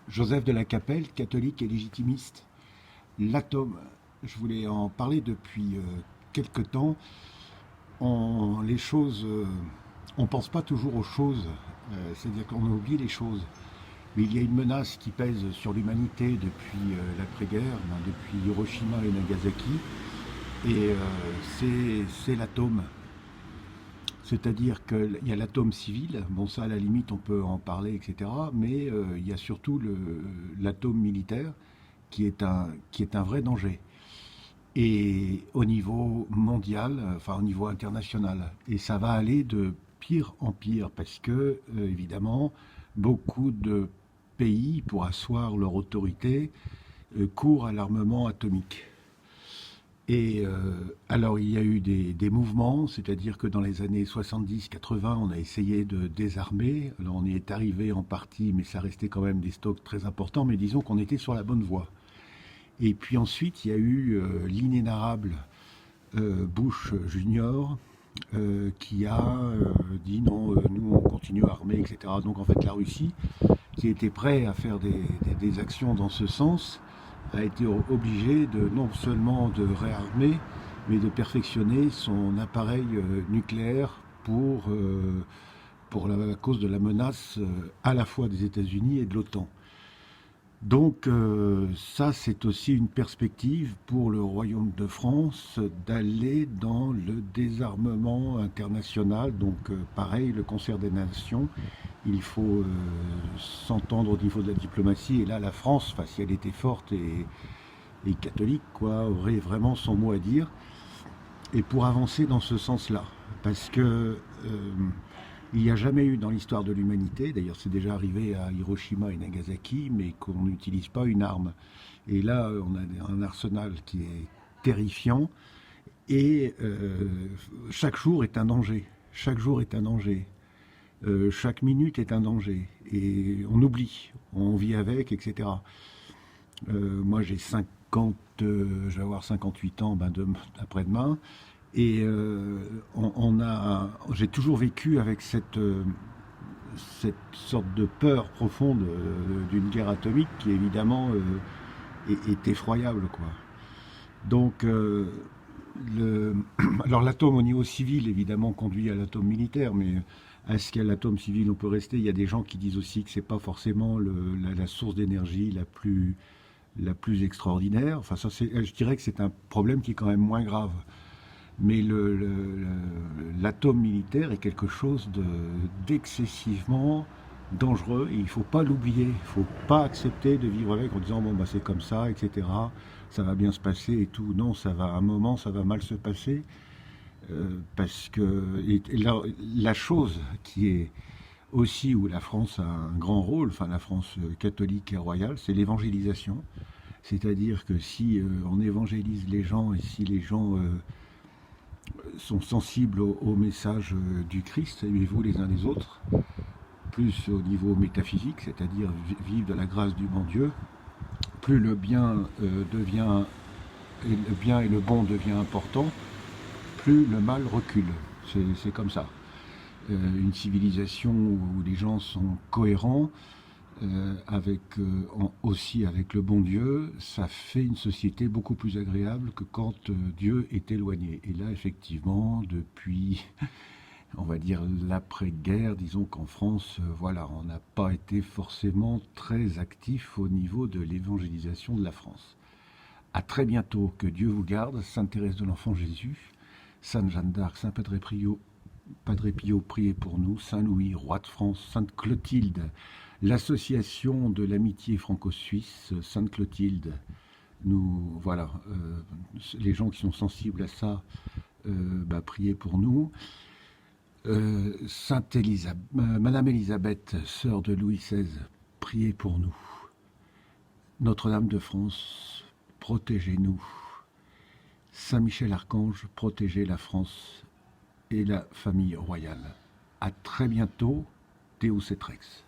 Joseph de la Capelle, catholique et légitimiste. L'atome, je voulais en parler depuis quelque temps. Les choses, on pense pas toujours aux choses, c'est-à-dire qu'on oublie les choses. Mais il y a une menace qui pèse sur l'humanité depuis l'après-guerre, depuis Hiroshima et Nagasaki, et c'est l'atome. C'est-à-dire qu'il y a l'atome civil, bon ça à la limite on peut en parler, etc. Mais il y a surtout l'atome militaire qui est un vrai danger. Et au niveau mondial, enfin au niveau international. Et ça va aller de pire en pire parce que, évidemment, beaucoup de pays, pour asseoir leur autorité, courent à l'armement atomique. Et alors il y a eu des mouvements, c'est-à-dire que dans les années 70-80, on a essayé de désarmer. Alors on y est arrivé en partie, mais ça restait quand même des stocks très importants, mais disons qu'on était sur la bonne voie. Et puis ensuite, il y a eu l'inénarrable Bush Junior qui a dit non, nous on continue à armer, etc. Donc en fait, la Russie, qui était prête à faire des actions dans ce sens, a été obligée de non seulement de réarmer, mais de perfectionner son appareil nucléaire pour la cause de la menace à la fois des États-Unis et de l'OTAN. Donc ça, c'est aussi une perspective pour le Royaume de France d'aller dans le désarmement international. Donc pareil, le concert des nations, il faut s'entendre au niveau de la diplomatie. Et là, la France, enfin, si elle était forte et catholique, quoi, aurait vraiment son mot à dire. Et pour avancer dans ce sens-là, parce que il n'y a jamais eu dans l'histoire de l'humanité, d'ailleurs c'est déjà arrivé à Hiroshima et Nagasaki, mais qu'on n'utilise pas une arme. Et là, on a un arsenal qui est terrifiant, et chaque jour est un danger. Chaque jour est un danger. Chaque minute est un danger. Et on oublie, on vit avec, etc. Moi j'ai 50, je vais avoir 58 ans après-demain. Et j'ai toujours vécu avec cette sorte de peur profonde d'une guerre atomique qui évidemment est effroyable, quoi. Donc, alors l'atome au niveau civil évidemment conduit à l'atome militaire, mais est-ce qu'à l'atome civil on peut rester? Il y a des gens qui disent aussi que c'est pas forcément la source d'énergie la plus extraordinaire. Enfin, ça, je dirais que c'est un problème qui est quand même moins grave. Mais l'atome militaire est quelque chose d'excessivement dangereux et il ne faut pas l'oublier. Il ne faut pas accepter de vivre avec en disant bon bah c'est comme ça, etc. Ça va bien se passer et tout. Non, ça va à un moment, ça va mal se passer parce que et la chose qui est aussi où la France a un grand rôle, enfin la France catholique et royale, c'est l'évangélisation. C'est-à-dire que si on évangélise les gens et si les gens sont sensibles au message du Christ, aimez-vous les uns les autres, plus au niveau métaphysique, c'est-à-dire vivre de la grâce du bon Dieu, plus le bien et le bien et le bon devient important, plus le mal recule. C'est comme ça. Une civilisation où les gens sont cohérents, aussi avec le bon Dieu, ça fait une société beaucoup plus agréable que quand Dieu est éloigné. Et là, effectivement, depuis, on va dire, l'après-guerre, disons qu'en France, voilà, on n'a pas été forcément très actif au niveau de l'évangélisation de la France. À très bientôt, que Dieu vous garde, Sainte Thérèse de l'Enfant Jésus, Sainte Jeanne d'Arc, Saint Padre Pio, priez pour nous, Saint Louis, roi de France, Sainte Clotilde, l'association de l'amitié franco-suisse, Sainte Clotilde, nous, voilà, les gens qui sont sensibles à ça, priez pour nous. Madame Élisabeth, sœur de Louis XVI, priez pour nous. Notre-Dame de France, protégez-nous. Saint Michel Archange, protégez la France et la famille royale. À très bientôt, Deus et Rex.